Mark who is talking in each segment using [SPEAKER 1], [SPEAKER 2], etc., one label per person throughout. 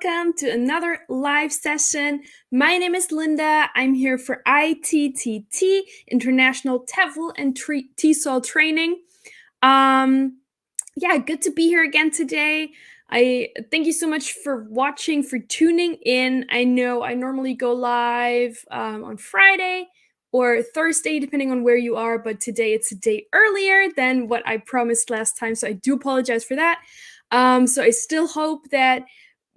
[SPEAKER 1] welcome to another live session. My name is Linda. I'm here for ITTT, International TEFL and TESOL Training. Good to be here again today. I thank you so much for watching, for tuning in. I know I normally go live on Friday or Thursday, depending on where you are, but today it's a day earlier than what I promised last time, so I do apologize for that. So I still hope that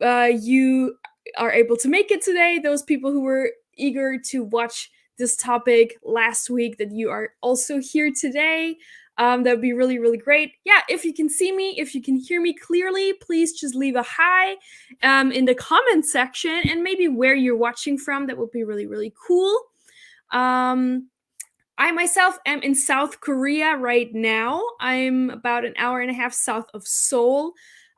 [SPEAKER 1] you are able to make it today. Those people who were eager to watch this topic last week, that you are also here today. That would be really, really great. Yeah, if you can see me, if you can hear me clearly, please just leave a hi in the comment section and maybe where you're watching from. That would be really, really cool. I myself am in South Korea right now. I'm about an hour and a half south of Seoul.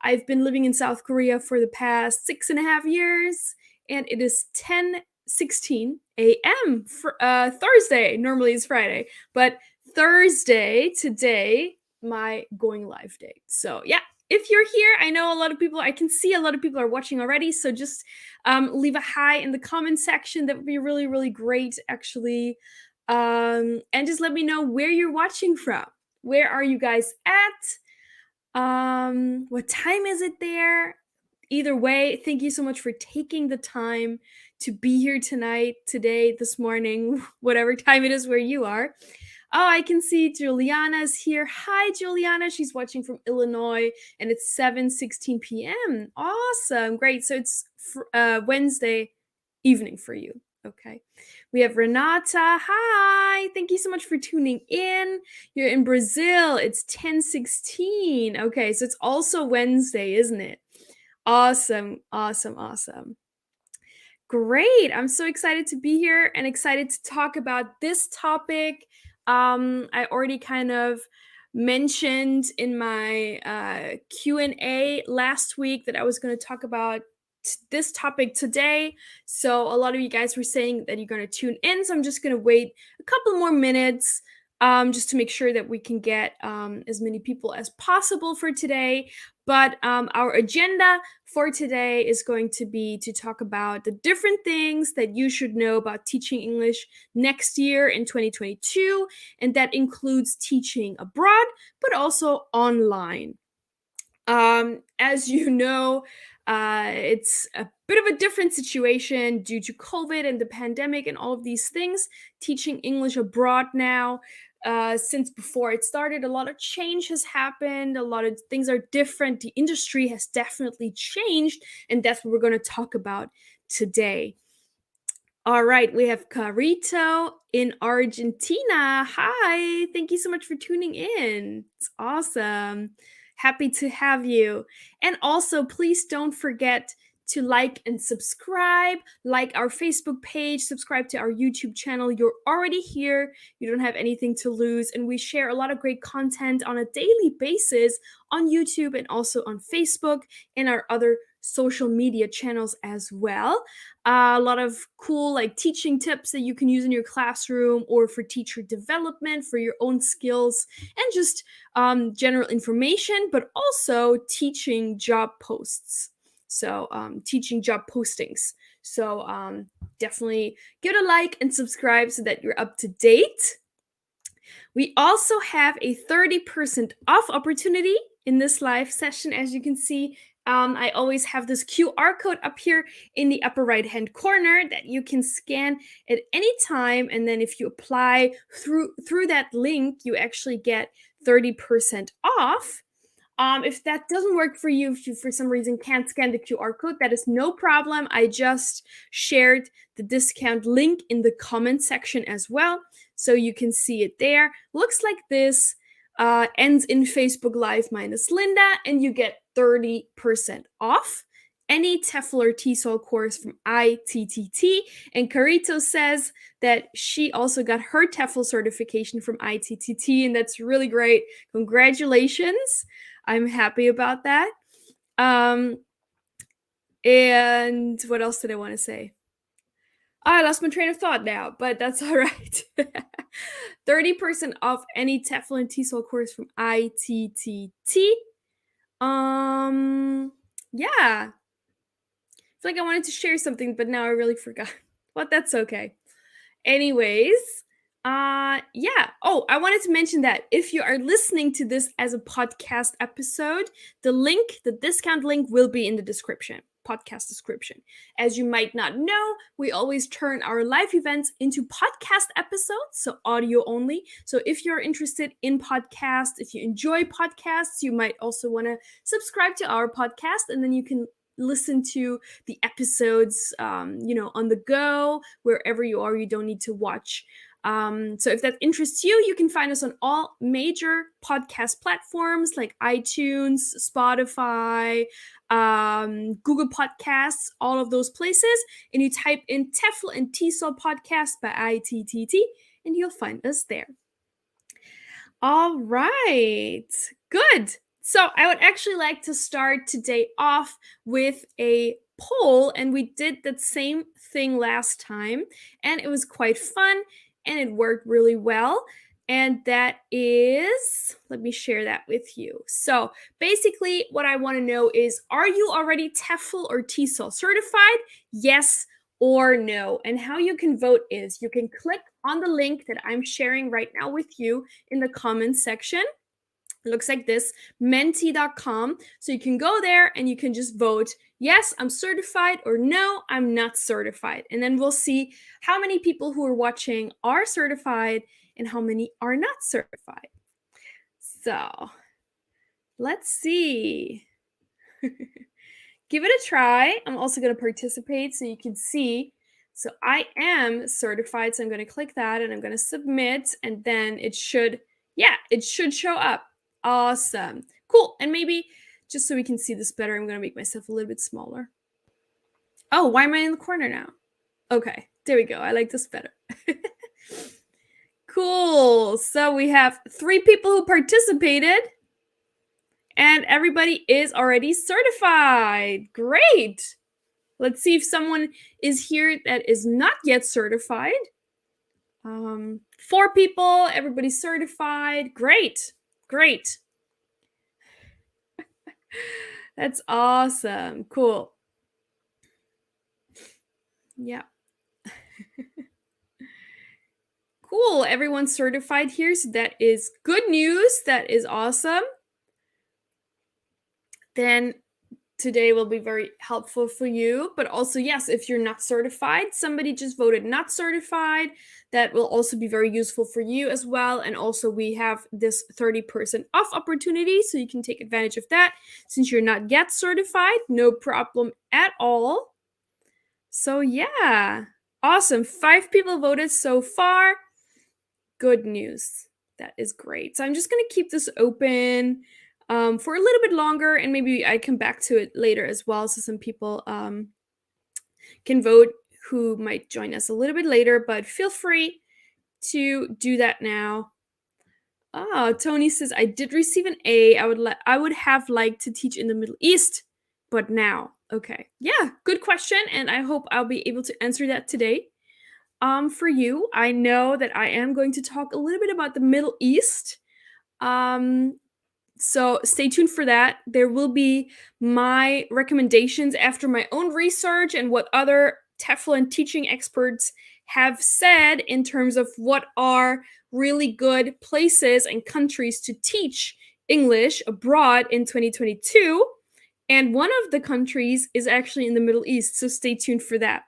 [SPEAKER 1] I've been living in South Korea for the past 6.5 years, and it is 10:16 a.m. for Thursday. Normally it's Friday, but Thursday today, my going live date. So yeah, if you're here, I know a lot of people, I can see a lot of people are watching already, so just leave a hi in the comment section. That would be really, really great, actually. And just let me know where you're watching from. Where are you guys at? What time is it there? Either way, thank you so much for taking the time to be here tonight, today, this morning, whatever time it is where you are. Oh, I can see Juliana's here. Hi, Juliana. She's watching from Illinois, and it's 7:16 p.m. Awesome. Great. So it's Wednesday evening for you. Okay. We have Renata. Hi. Thank you so much for tuning in. You're in Brazil. It's 10:16. Okay. So it's also Wednesday, isn't it? Awesome. Awesome. Awesome. Great. I'm so excited to be here and excited to talk about this topic. I already kind of mentioned in my Q&A last week that I was going to talk about this topic today. So a lot of you guys were saying that you're going to tune in. So I'm just going to wait a couple more minutes just to make sure that we can get as many people as possible for today. But our agenda for today is going to be to talk about the different things that you should know about teaching English next year in 2022. And that includes teaching abroad, but also online. As you know, it's a bit of a different situation due to COVID and the pandemic and all of these things. Teaching English abroad now, since before it started, a lot of change has happened. A lot of things are different. The industry has definitely changed, and that's what we're going to talk about today. All right, we have Carito in Argentina. Hi, thank you so much for tuning in. It's awesome. Happy to have you. And also, please don't forget to like and subscribe, like our Facebook page, subscribe to our YouTube channel. You're already here. You don't have anything to lose. And we share a lot of great content on a daily basis on YouTube and also on Facebook and our other social media channels as well. A lot of cool like teaching tips that you can use in your classroom or for teacher development for your own skills, and just general information, but also teaching job posts. So teaching job postings. So definitely give it a like and subscribe so that you're up to date. We also have a 30% off opportunity in this live session. As you can see, I always have this QR code up here in the upper right hand corner that you can scan at any time, and then if you apply through that link, you actually get 30% off. If that doesn't work for you, if you for some reason can't scan the QR code, that is no problem. I just shared the discount link in the comment section as well, so you can see it there. Looks like this, ends in Facebook Live minus Linda, and you get 30% off any TEFL or TESOL course from ITTT. And Carito says that she also got her TEFL certification from ITTT, and that's really great. Congratulations. I'm happy about that. And what else did I want to say? I lost my train of thought now, but that's all right. 30% off any TEFL and TESOL course from ITTT. Yeah. feel like I wanted to share something, but now I really forgot. But that's okay. Anyways, yeah. Oh, I wanted to mention that if you are listening to this as a podcast episode, the discount link will be in the description, podcast description. As you might not know, we always turn our live events into podcast episodes, so audio only. So if you're interested in podcasts, if you enjoy podcasts, you might also want to subscribe to our podcast, and then you can listen to the episodes, on the go, wherever you are. You don't need to watch. So if that interests you, you can find us on all major podcast platforms like iTunes, Spotify, Google Podcasts, all of those places. And you type in TEFL and TESOL podcast by ITTT, and you'll find us there. All right, good. So I would actually like to start today off with a poll, and we did that same thing last time, and it was quite fun, and it worked really well. And that is, let me share that with you. So basically, what I want to know is, are you already TEFL or TESOL certified? Yes or no. And how you can vote is you can click on the link that I'm sharing right now with you in the comments section. It looks like this, menti.com. So you can go there and you can just vote, yes, I'm certified, or no, I'm not certified. And then we'll see how many people who are watching are certified and how many are not certified. So let's see. Give it a try. I'm also going to participate so you can see. So I am certified. So I'm going to click that and I'm going to submit, and then it should show up. Awesome. Cool. And maybe just so we can see this better, I'm going to make myself a little bit smaller. Oh, why am I in the corner now? Okay, there we go. I like this better. Cool. So we have 3 people who participated, and everybody is already certified. Great. Let's see if someone is here that is not yet certified. 4 people, everybody's certified. Great. That's awesome. Cool. Yeah. Cool. Everyone's certified here, so that is good news. That is awesome. Then today will be very helpful for you. But also, yes, if you're not certified, somebody just voted not certified, that will also be very useful for you as well. And also, we have this 30% off opportunity, so you can take advantage of that. Since you're not yet certified, no problem at all. So yeah, awesome. 5 people voted so far. Good news. That is great. So I'm just going to keep this open for a little bit longer, and maybe I come back to it later as well, so some people can vote who might join us a little bit later, but feel free to do that now. Tony says, I did receive an A. I would have liked to teach in the Middle East, but now. Okay. Yeah, good question, and I hope I'll be able to answer that today. For you, I know that I am going to talk a little bit about the Middle East. So stay tuned for that. There will be my recommendations after my own research and what other TEFL and teaching experts have said in terms of what are really good places and countries to teach English abroad in 2022. And one of the countries is actually in the Middle East, so stay tuned for that.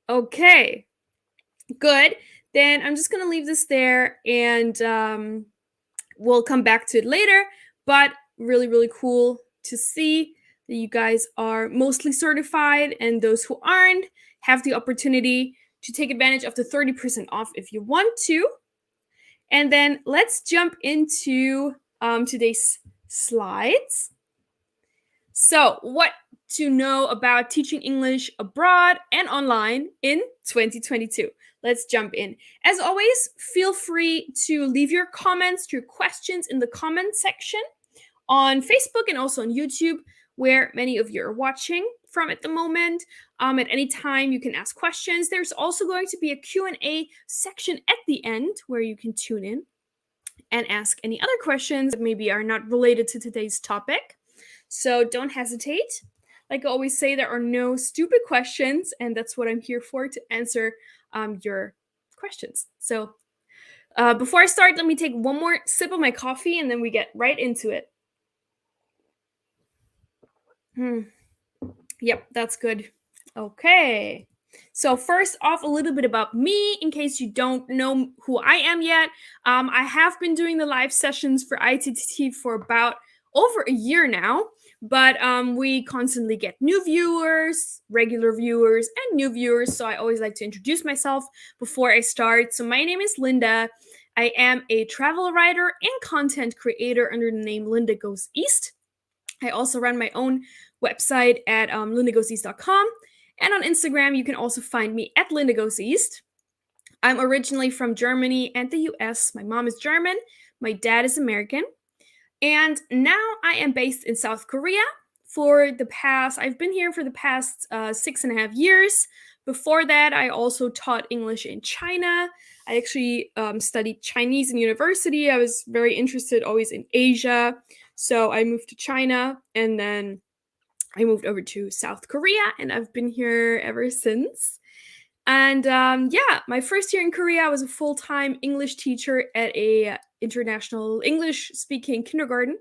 [SPEAKER 1] Okay, good. Then I'm just going to leave this there, and we'll come back to it later. But really, really cool to see that you guys are mostly certified, and those who aren't have the opportunity to take advantage of the 30% off if you want to. And then let's jump into today's slides. So, what to know about teaching English abroad and online in 2022. Let's jump in. As always, feel free to leave your comments, your questions in the comment section on Facebook and also on YouTube, where many of you are watching from at the moment. At any time, you can ask questions. There's also going to be a Q&A section at the end where you can tune in and ask any other questions that maybe are not related to today's topic. So don't hesitate. Like I always say, there are no stupid questions, and that's what I'm here for, to answer your questions. So before I start, let me take one more sip of my coffee and then we get right into it. Yep, that's good. Okay. So first off, a little bit about me, in case you don't know who I am yet. I have been doing the live sessions for ITTT for about over a year now, but we constantly get new viewers, regular viewers, and new viewers. So I always like to introduce myself before I start. So my name is Linda. I am a travel writer and content creator under the name Linda Goes East. I also run my own website at lindagoeseast.com. And on Instagram, you can also find me at lindagoeseast. I'm originally from Germany and the US. My mom is German, my dad is American. And now I am based in South Korea I've been here for the past 6.5 years. Before that, I also taught English in China. I actually studied Chinese in university. I was very interested always in Asia. So I moved to China and then I moved over to South Korea and I've been here ever since. And yeah, my first year in Korea, I was a full-time English teacher at a international English-speaking kindergarten.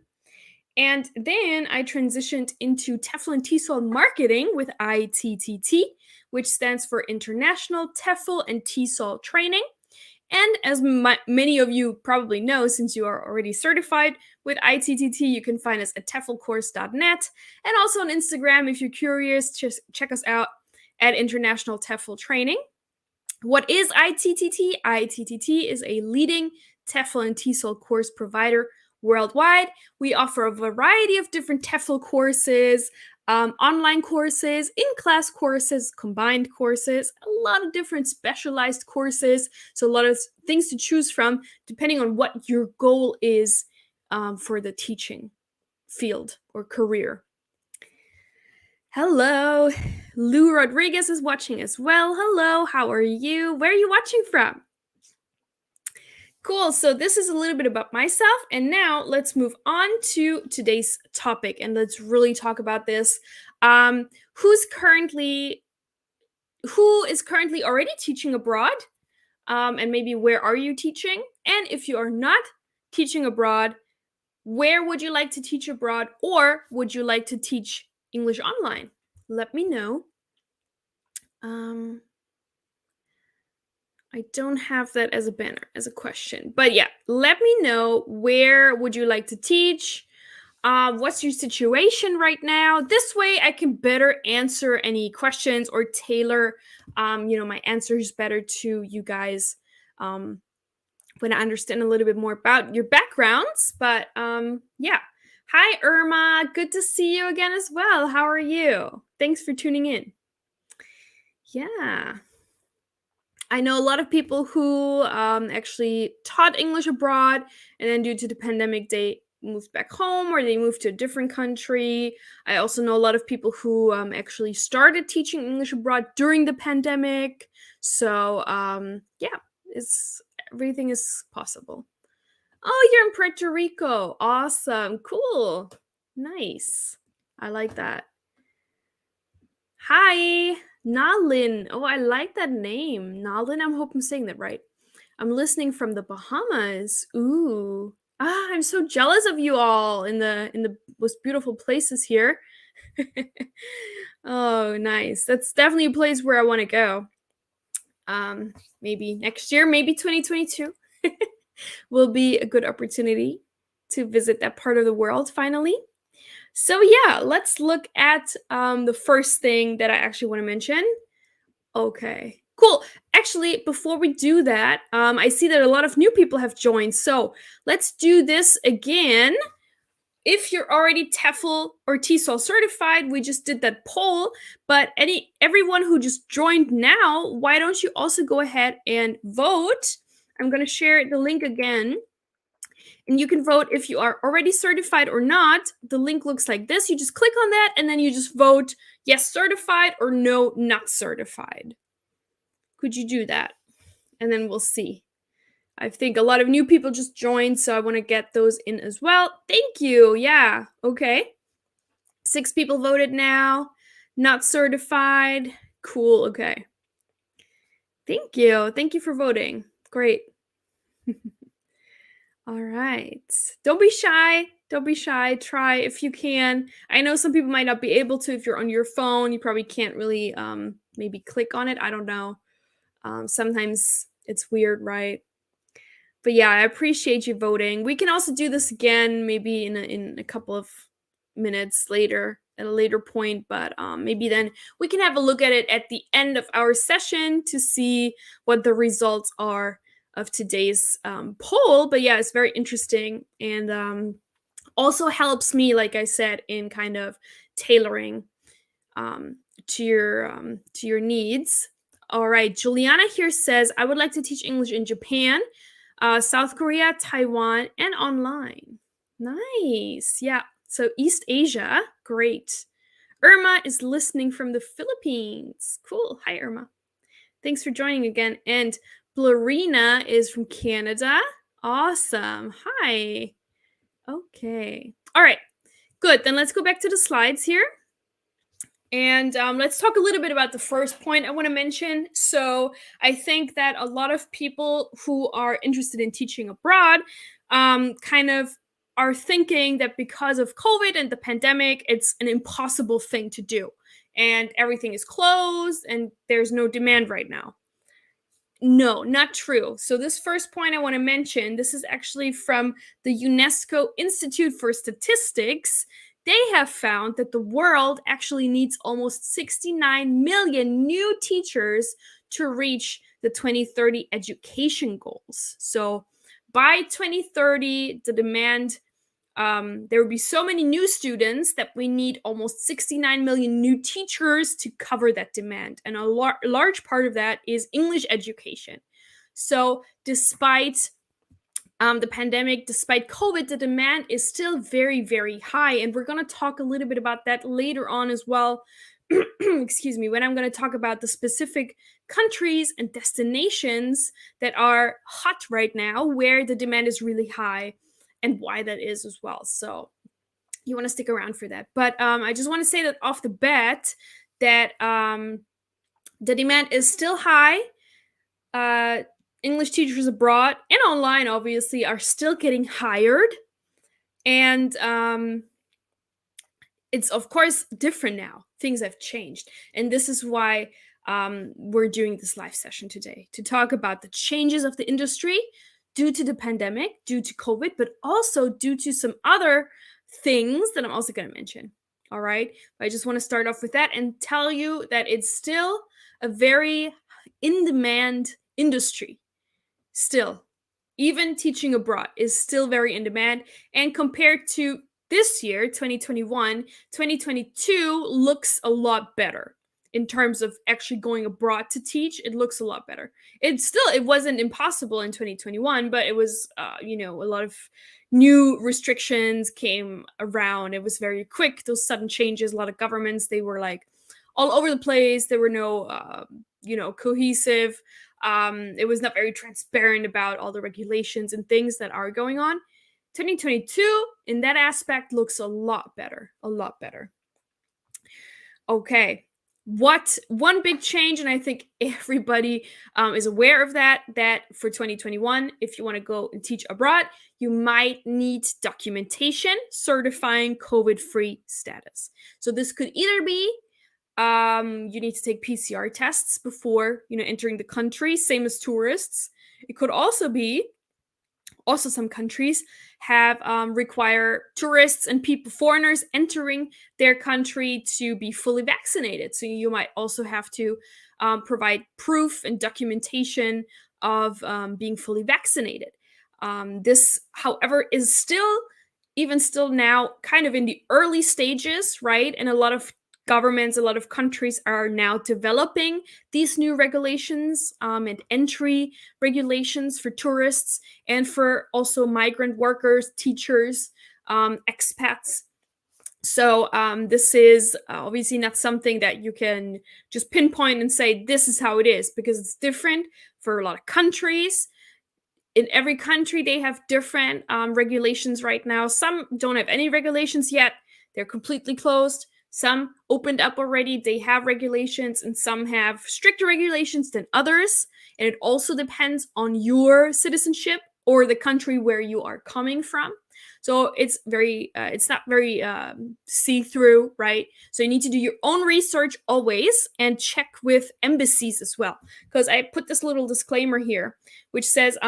[SPEAKER 1] And then I transitioned into TEFL and TESOL marketing with ITTT, which stands for International TEFL and TESOL Training. And as many of you probably know, since you are already certified with ITTT, you can find us at teflcourse.net and also on Instagram. If you're curious, just check us out at International TEFL Training. What is ITTT? ITTT is a leading TEFL and TESOL course provider worldwide. We offer a variety of different TEFL courses, online courses, in-class courses, combined courses, a lot of different specialized courses. So a lot of things to choose from depending on what your goal is for the teaching field or career. Hello, Lou Rodriguez is watching as well. Hello, how are you? Where are you watching from? Cool, so this is a little bit about myself, and now let's move on to today's topic, and let's really talk about this. Who is currently already teaching abroad? And maybe where are you teaching? And if you are not teaching abroad, where would you like to teach abroad, or would you like to teach English online? Let me know. I don't have that as a banner, as a question. But yeah, let me know, where would you like to teach? What's your situation right now? This way I can better answer any questions or tailor my answers better to you guys when I understand a little bit more about your backgrounds. But yeah. Hi, Irma. Good to see you again as well. How are you? Thanks for tuning in. Yeah. I know a lot of people who actually taught English abroad, and then due to the pandemic, they moved back home or they moved to a different country. I also know a lot of people who actually started teaching English abroad during the pandemic. So yeah, everything is possible. Oh, you're in Puerto Rico. Awesome. Cool. Nice. I like that. Hi, Nalin. Oh, I like that name. Nalin, I hope I'm saying that right. I'm listening from the Bahamas. Ooh. I'm so jealous of you all in the most beautiful places here. Oh, nice. That's definitely a place where I want to go. Maybe next year, maybe 2022 will be a good opportunity to visit that part of the world finally. So yeah, let's look at the first thing that I actually want to mention. Okay, cool. Actually, before we do that, I see that a lot of new people have joined. So let's do this again. If you're already TEFL or TESOL certified, we just did that poll. But everyone who just joined now, why don't you also go ahead and vote? I'm going to share the link again. And you can vote if you are already certified or not. The link looks like this. You just click on that and then you just vote yes, certified, or no, not certified. Could you do that? And then we'll see. I think a lot of new people just joined, so I want to get those in as well. Thank you. Yeah. Okay. 6 people voted now. Not certified. Cool. Okay. Thank you. Thank you for voting. Great. All right. Don't be shy. Don't be shy. Try if you can. I know some people might not be able to if you're on your phone. You probably can't really maybe click on it. I don't know. Sometimes it's weird, right? But yeah, I appreciate you voting. We can also do this again maybe in a couple of minutes later at a later point, but maybe then we can have a look at it at the end of our session to see what the results are of today's poll. But yeah, it's very interesting and also helps me, like I said, in kind of tailoring um, to your needs. All right, Juliana here says, I would like to teach English in Japan, South Korea, Taiwan, and online. Nice. Yeah. So East Asia, great. Irma is listening from the Philippines. Cool. Hi, Irma. Thanks for joining again. And Blorina is from Canada. Awesome. Hi. Okay. All right. Good. Then let's go back to the slides here. And let's talk a little bit about the first point I want to mention. So, I think that a lot of people who are interested in teaching abroad kind of are thinking that because of COVID and the pandemic, it's an impossible thing to do. And everything is closed and there's no demand right now. No, not true. So, this first point I want to mention, this is actually from the UNESCO Institute for Statistics. They have found that the world actually needs almost 69 million new teachers to reach the 2030 education goals. So, by 2030, the demand there will be so many new students that we need almost 69 million new teachers to cover that demand. And a large part of that is English education. So, despite the pandemic, despite COVID, the demand is still very, very high. And we're going to talk a little bit about that later on as well. Excuse me, when I'm going to talk about the specific countries and destinations that are hot right now, where the demand is really high and why that is as well. So you want to stick around for that. But I just want to say that off the bat that the demand is still high. English teachers abroad and online, obviously, are still getting hired. And it's, of course, different now. Things have changed. And this is why we're doing this live session today, to talk about the changes of the industry due to the pandemic, due to COVID, but also due to some other things that I'm also going to mention. All right. But I just want to start off with that and tell you that it's still a very in demand industry. Still, even teaching abroad is still very in demand. And compared to this year, 2021, 2022 looks a lot better in terms of actually going abroad to teach. It looks a lot better. It wasn't impossible in 2021, but it was a lot of new restrictions came around. It was very quick, those sudden changes. A lot of governments, they were like all over the place. There were no cohesive. It was not very transparent about all the regulations and things that are going on. 2022 in that aspect looks a lot better. Okay. One big change, and I think everybody is aware of that for 2021, if you want to go and teach abroad, you might need documentation certifying COVID-free status. So this could either be you need to take PCR tests before entering the country, same as tourists. It could also be some countries have require tourists and foreigners entering their country to be fully vaccinated. So you might also have to provide proof and documentation of being fully vaccinated. This, however, is still now kind of in the early stages, right? And a lot of governments, a lot of countries are now developing these new regulations and entry regulations for tourists and for also migrant workers, teachers, expats. So this is obviously not something that you can just pinpoint and say this is how it is, because it's different for a lot of countries. In every country, they have different regulations right now. Some don't have any regulations yet. They're completely closed. Some opened up already, they have regulations, and some have stricter regulations than others. And it also depends on your citizenship or the country where you are coming from. So it's not very see-through, right? So you need to do your own research always and check with embassies as well. Because I put this little disclaimer here, which says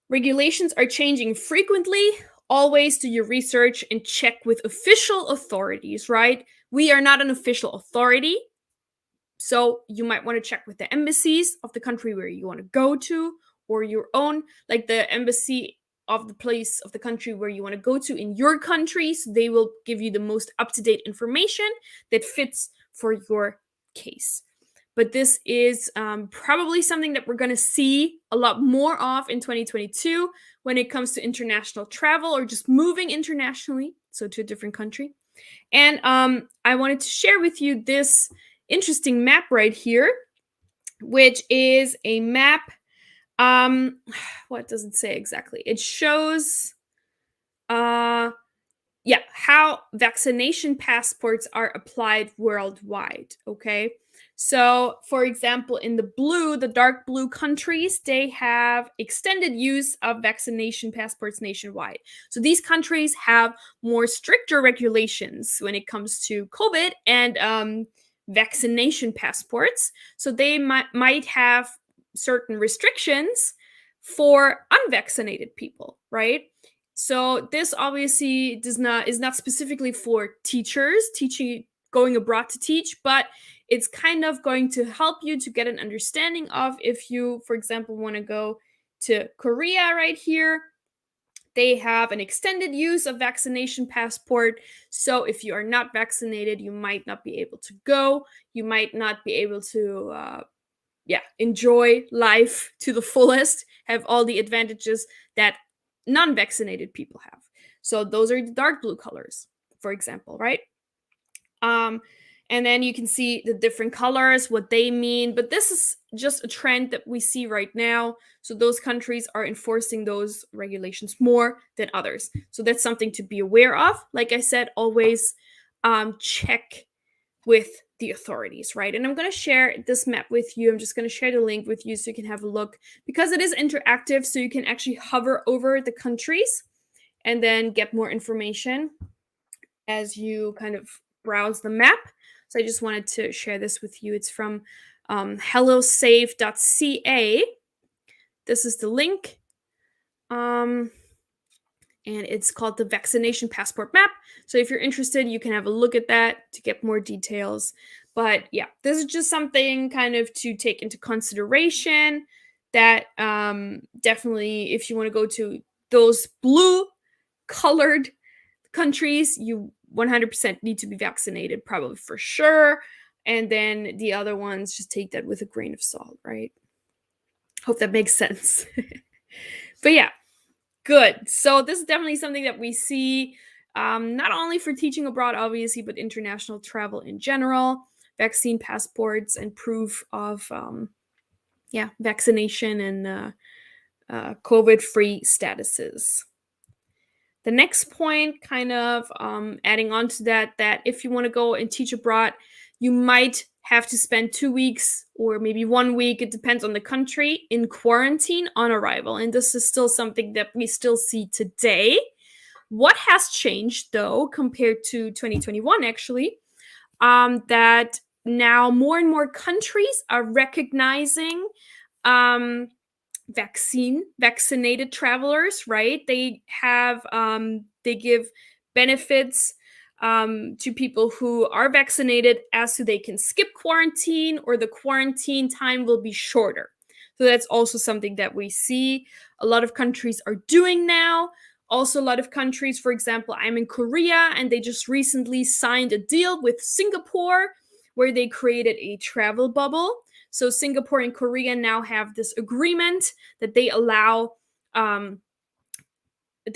[SPEAKER 1] regulations are changing frequently. Always do your research and check with official authorities, right? We are not an official authority. So you might want to check with the embassies of the country where you want to go to, or your own, like the embassy of the place of the country where you want to go to in your country. So they will give you the most up-to-date information that fits for your case. But this is probably something that we're going to see a lot more of in 2022 when it comes to international travel or just moving internationally, so to a different country. And I wanted to share with you this interesting map right here, which is a map. What does it say exactly? It shows how vaccination passports are applied worldwide. Okay. So, for example, in the dark blue countries, they have extended use of vaccination passports nationwide. So, these countries have more stricter regulations when it comes to COVID and vaccination passports. So, they might have certain restrictions for unvaccinated people, right? So this obviously is not specifically for teachers going abroad to teach, but it's kind of going to help you to get an understanding of if you, for example, want to go to Korea right here. They have an extended use of vaccination passport. So if you are not vaccinated, you might not be able to go. You might not be able to enjoy life to the fullest, have all the advantages that non-vaccinated people have. So those are the dark blue colors, for example, right? And then you can see the different colors, what they mean. But this is just a trend that we see right now. So those countries are enforcing those regulations more than others. So that's something to be aware of. Like I said, always check with the authorities, right? And I'm going to share this map with you. I'm just going to share the link with you so you can have a look, because it is interactive, so you can actually hover over the countries and then get more information as you kind of browse the map. So I just wanted to share this with you. It's from hellosafe.ca. This is the link. And it's called the Vaccination Passport Map. So if you're interested, you can have a look at that to get more details. But yeah, this is just something kind of to take into consideration that definitely, if you want to go to those blue colored countries, you 100% need to be vaccinated, probably for sure. And then the other ones, just take that with a grain of salt, right? Hope that makes sense. But yeah, good. So this is definitely something that we see not only for teaching abroad, obviously, but international travel in general, vaccine passports and proof of vaccination and COVID-free statuses. The next point, kind of adding on to that if you want to go and teach abroad, you might have to spend 2 weeks or maybe 1 week, it depends on the country, in quarantine on arrival. And this is still something that we still see today. What has changed, though, compared to 2021, actually, that now more and more countries are recognizing vaccinated travelers, right? They have they give benefits to people who are vaccinated as to they can skip quarantine, or the quarantine time will be shorter. So that's also something that we see a lot of countries are doing now. Also, a lot of countries, for example, I'm in Korea, and they just recently signed a deal with Singapore where they created a travel bubble. So Singapore and Korea now have this agreement that they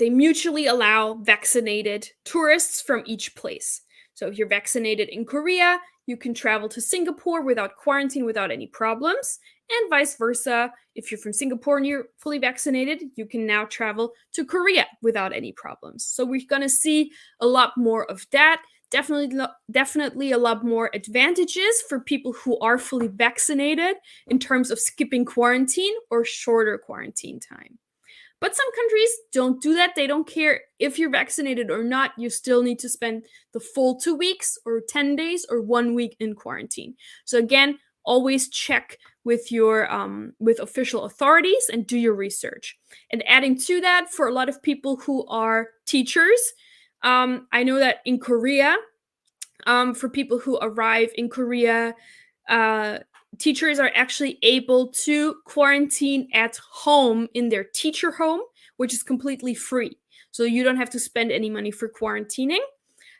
[SPEAKER 1] mutually allow vaccinated tourists from each place. So if you're vaccinated in Korea, you can travel to Singapore without quarantine, without any problems. And vice versa, if you're from Singapore and you're fully vaccinated, you can now travel to Korea without any problems. So we're going to see a lot more of that. Definitely a lot more advantages for people who are fully vaccinated in terms of skipping quarantine or shorter quarantine time. But some countries don't do that. They don't care if you're vaccinated or not. You still need to spend the full 2 weeks or 10 days or 1 week in quarantine. So again, always check with your with official authorities and do your research. And adding to that, for a lot of people who are teachers, I know that in Korea, for people who arrive in Korea, uh, teachers are actually able to quarantine at home in their teacher home, which is completely free. So you don't have to spend any money for quarantining.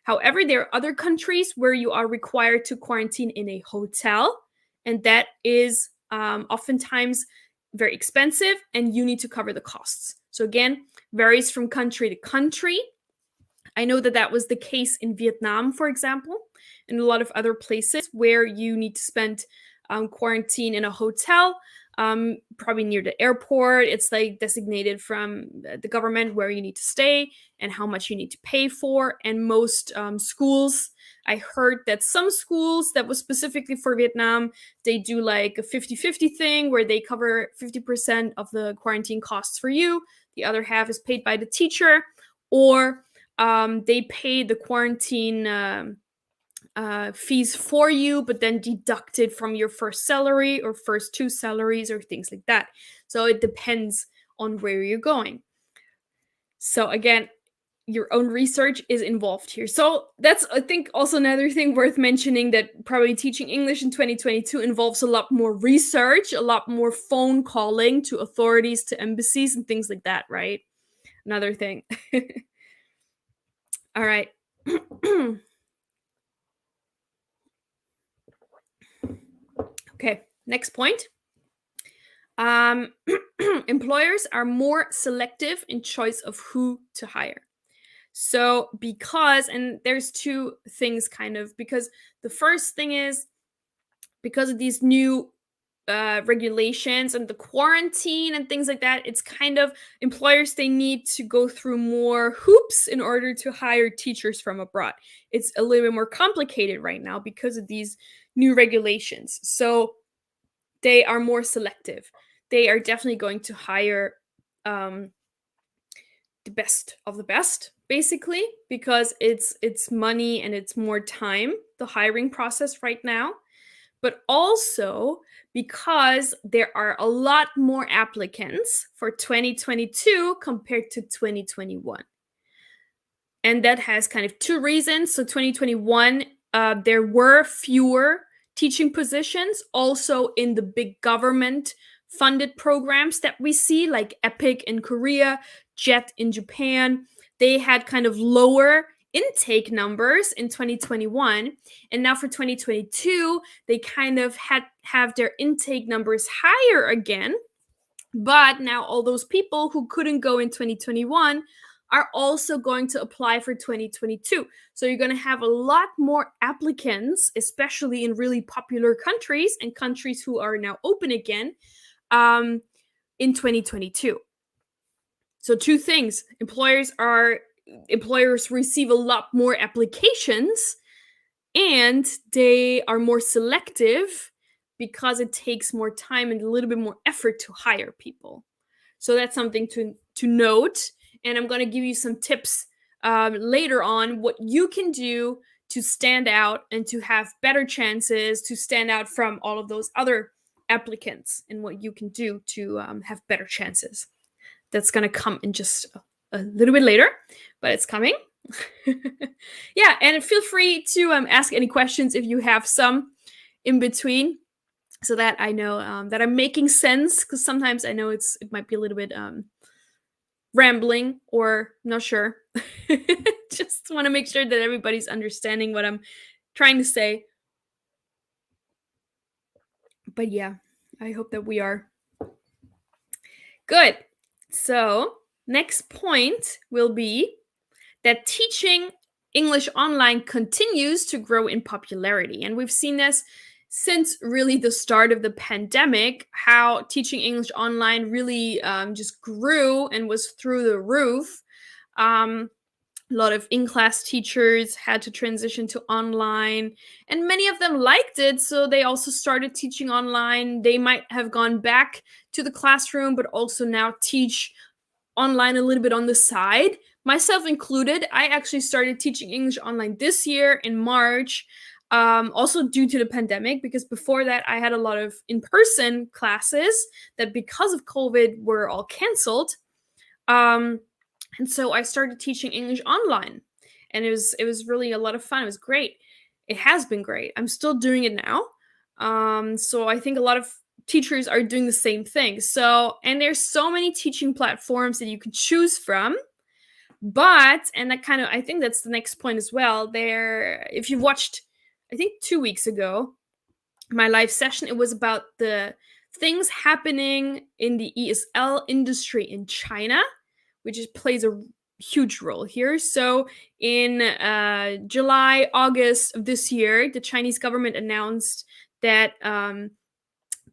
[SPEAKER 1] However, there are other countries where you are required to quarantine in a hotel, and that is oftentimes very expensive, and you need to cover the costs. So again, varies from country to country. I know that that was the case in Vietnam, for example, and a lot of other places where you need to spend quarantine in a hotel, probably near the airport. It's like designated from the government where you need to stay and how much you need to pay for. And most schools, I heard that some schools that was specifically for Vietnam, they do like a 50-50 thing where they cover 50% of the quarantine costs for you. The other half is paid by the teacher, or they pay the quarantine fees for you, but then deducted from your first salary or first two salaries or things like that. So it depends on where you're going. So again, your own research is involved here. So that's, I think, also another thing worth mentioning, that probably teaching English in 2022 involves a lot more research, a lot more phone calling to authorities, to embassies, and things like that, right? Another thing. All right. Okay, next point. Employers are more selective in choice of who to hire. So because, and there's two things kind of, because the first thing is, because of these new regulations and the quarantine and things like that, it's kind of, employers, they need to go through more hoops in order to hire teachers from abroad. It's a little bit more complicated right now because of these new regulations. So they are more selective. They are definitely going to hire the best of the best, basically, because it's money and it's more time, the hiring process right now. But also because there are a lot more applicants for 2022 compared to 2021. And that has kind of two reasons. So 2021, there were fewer teaching positions, also in the big government funded programs that we see, like EPIC in Korea, JET in Japan. They had kind of lower intake numbers in 2021, and now for 2022 they kind of have their intake numbers higher again. But now all those people who couldn't go in 2021 are also going to apply for 2022. So you're going to have a lot more applicants, especially in really popular countries and countries who are now open again, in 2022. So two things: employers receive a lot more applications, and they are more selective because it takes more time and a little bit more effort to hire people. So that's something to note. And I'm going to give you some tips later on what you can do to stand out and to have better chances to stand out from all of those other applicants, and what you can do to have better chances. That's going to come in just a little bit later, but it's coming. Yeah, and feel free to ask any questions if you have some in between, so that I know that I'm making sense, because sometimes I know it might be a little bit rambling or not sure. Just want to make sure that everybody's understanding what I'm trying to say. But yeah, I hope that we are. Good. So next point will be that teaching English online continues to grow in popularity. And we've seen this since really the start of the pandemic, how teaching English online really just grew and was through the roof. Um, a lot of in class teachers had to transition to online, and many of them liked it. So they also started teaching online. They might have gone back to the classroom, but also now teach online a little bit on the side, myself included. I actually started teaching English online this year in March, also due to the pandemic, because before that, I had a lot of in person classes that, because of COVID, were all canceled. Um, and so I started teaching English online, and it was really a lot of fun. It was great. It has been great. I'm still doing it now. So I think a lot of teachers are doing the same thing. So, and there's so many teaching platforms that you can choose from. But, and that kind of, I think that's the next point as well. There, if you watched, I think 2 weeks ago, my live session, it was about the things happening in the ESL industry in China, which plays a huge role here. So in July, August of this year, the Chinese government announced that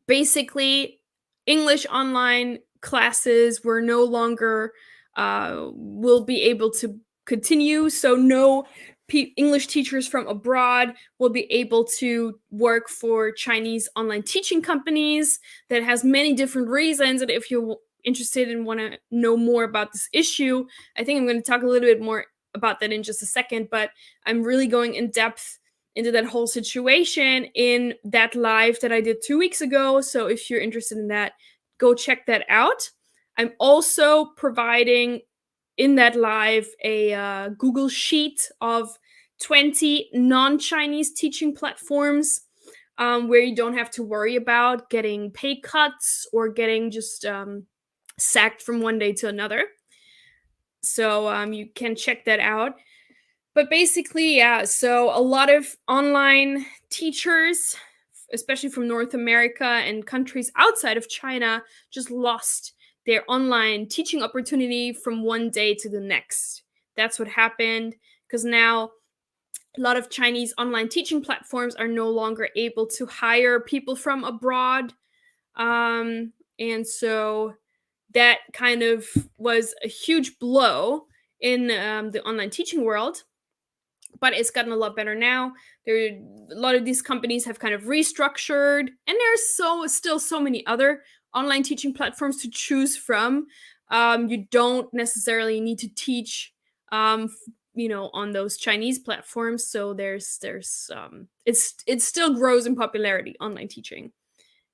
[SPEAKER 1] basically English online classes were no longer will be able to continue. So no English teachers from abroad will be able to work for Chinese online teaching companies. That has many different reasons. And if you're interested and want to know more about this issue, I think I'm going to talk a little bit more about that in just a second. But I'm really going in depth into that whole situation in that live that I did 2 weeks ago. So if you're interested in that, go check that out. I'm also providing in that live a Google Sheet of 20 non Chinese teaching platforms, where you don't have to worry about getting pay cuts or getting just sacked from one day to another. So you can check that out. But basically, yeah, so a lot of online teachers, especially from North America and countries outside of China, just lost their online teaching opportunity from one day to the next. That's what happened, because now a lot of Chinese online teaching platforms are no longer able to hire people from abroad. And so that kind of was a huge blow in the online teaching world, but it's gotten a lot better now. A lot of these companies have kind of restructured, and there's still so many other online teaching platforms to choose from. You don't necessarily need to teach, on those Chinese platforms. So it still grows in popularity, online teaching.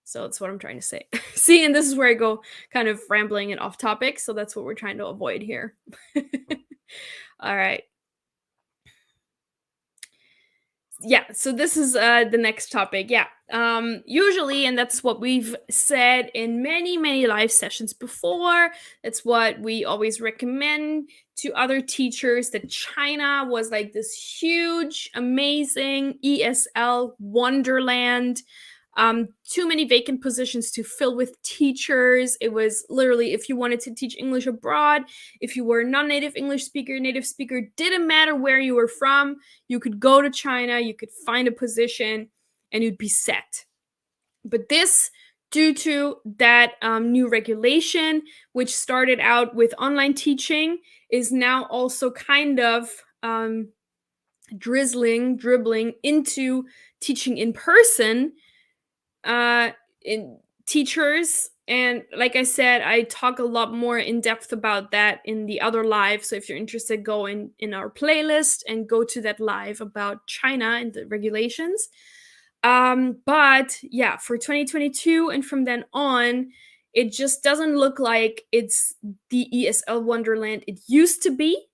[SPEAKER 1] So that's what I'm trying to say. See, and this is where I go kind of rambling and off topic. So that's what we're trying to avoid here. All right. Yeah, so this is the next topic. Yeah, usually, and that's what we've said in many live sessions before, it's what we always recommend to other teachers, that China was like this huge amazing ESL wonderland. Too many vacant positions to fill with teachers. It was literally, if you wanted to teach English abroad, if you were a non-native English speaker, native speaker, didn't matter where you were from, you could go to China, you could find a position, and you'd be set. But this, due to that new regulation, which started out with online teaching, is now also kind of dribbling into teaching in person, in teachers. And like I said, I talk a lot more in depth about that in the other live. So if you're interested, go in our playlist and go to that live about China and the regulations. But yeah, for 2022 and from then on, it just doesn't look like it's the ESL wonderland it used to be.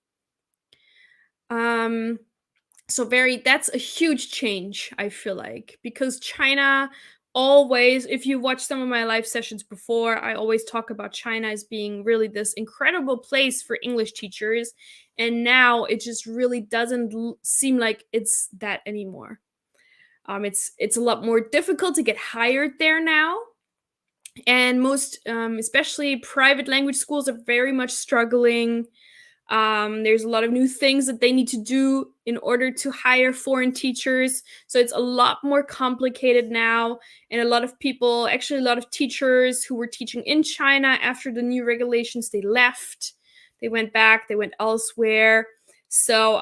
[SPEAKER 1] So that's a huge change, I feel like, because China always, if you watch some of my live sessions before, I always talk about China as being really this incredible place for English teachers, and now it just really doesn't seem like it's that anymore. It's a lot more difficult to get hired there now, and most especially private language schools are very much struggling. There's a lot of new things that they need to do in order to hire foreign teachers. So it's a lot more complicated now. And a lot of people, actually, a lot of teachers who were teaching in China after the new regulations, they left. They went back, they went elsewhere. So,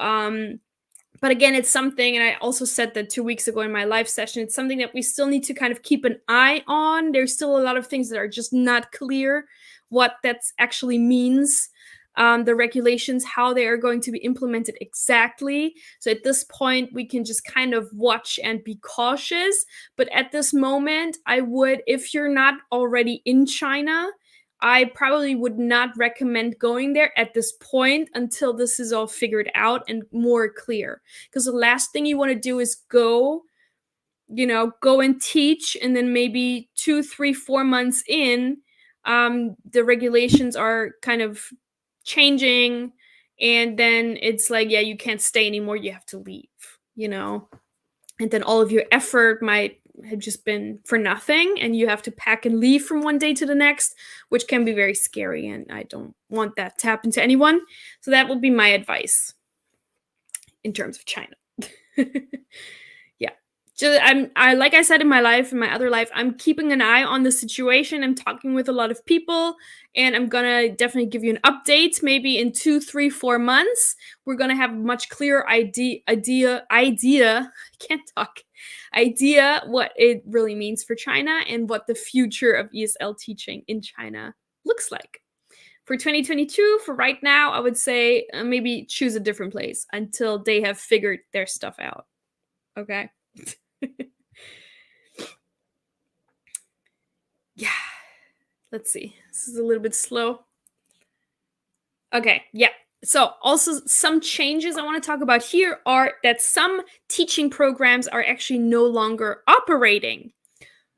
[SPEAKER 1] but again, it's something, and I also said that 2 weeks ago in my live session, it's something that we still need to kind of keep an eye on. There's still a lot of things that are just not clear what that actually means. The regulations, how they are going to be implemented exactly. So at this point, we can just kind of watch and be cautious. But at this moment, I would, if you're not already in China, I probably would not recommend going there at this point until this is all figured out and more clear. Because the last thing you want to do is go and teach, and then maybe 2, 3, 4 months in, the regulations are kind of changing, and then it's like, yeah, you can't stay anymore, you have to leave, and then all of your effort might have just been for nothing, and you have to pack and leave from one day to the next, which can be very scary, and I don't want that to happen to anyone. So that would be my advice in terms of China. Yeah. Like I said in my other life, I'm keeping an eye on the situation. I'm talking with a lot of people, and I'm gonna definitely give you an update. Maybe in 2, 3, 4 months, we're gonna have a much clearer idea. I can't talk. Idea what it really means for China and what the future of ESL teaching in China looks like. For 2022, for right now, I would say maybe choose a different place until they have figured their stuff out. Okay. Yeah. Let's see. This is a little bit slow. Okay. Yeah. So, also some changes I want to talk about here are that some teaching programs are actually no longer operating.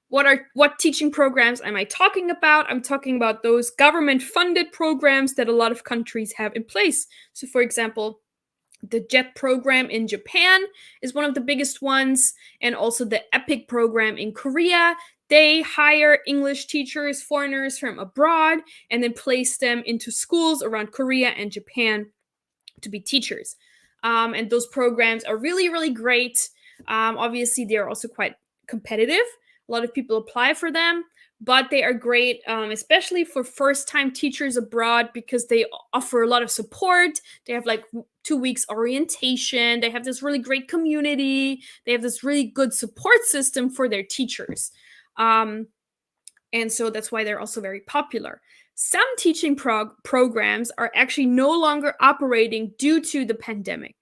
[SPEAKER 1] What teaching programs am I talking about? I'm talking about those government-funded programs that a lot of countries have in place. So, for example, the JET program in Japan is one of the biggest ones, and also the EPIC program in Korea. They hire English teachers, foreigners from abroad, and then place them into schools around Korea and Japan to be teachers. And those programs are really, really great. Obviously, they're also quite competitive. A lot of people apply for them, but they are great, especially for first-time teachers abroad, because they offer a lot of support. They have like 2 weeks orientation. They have this really great community. They have this really good support system for their teachers. And so that's why they're also very popular. Some teaching programs are actually no longer operating due to the pandemic.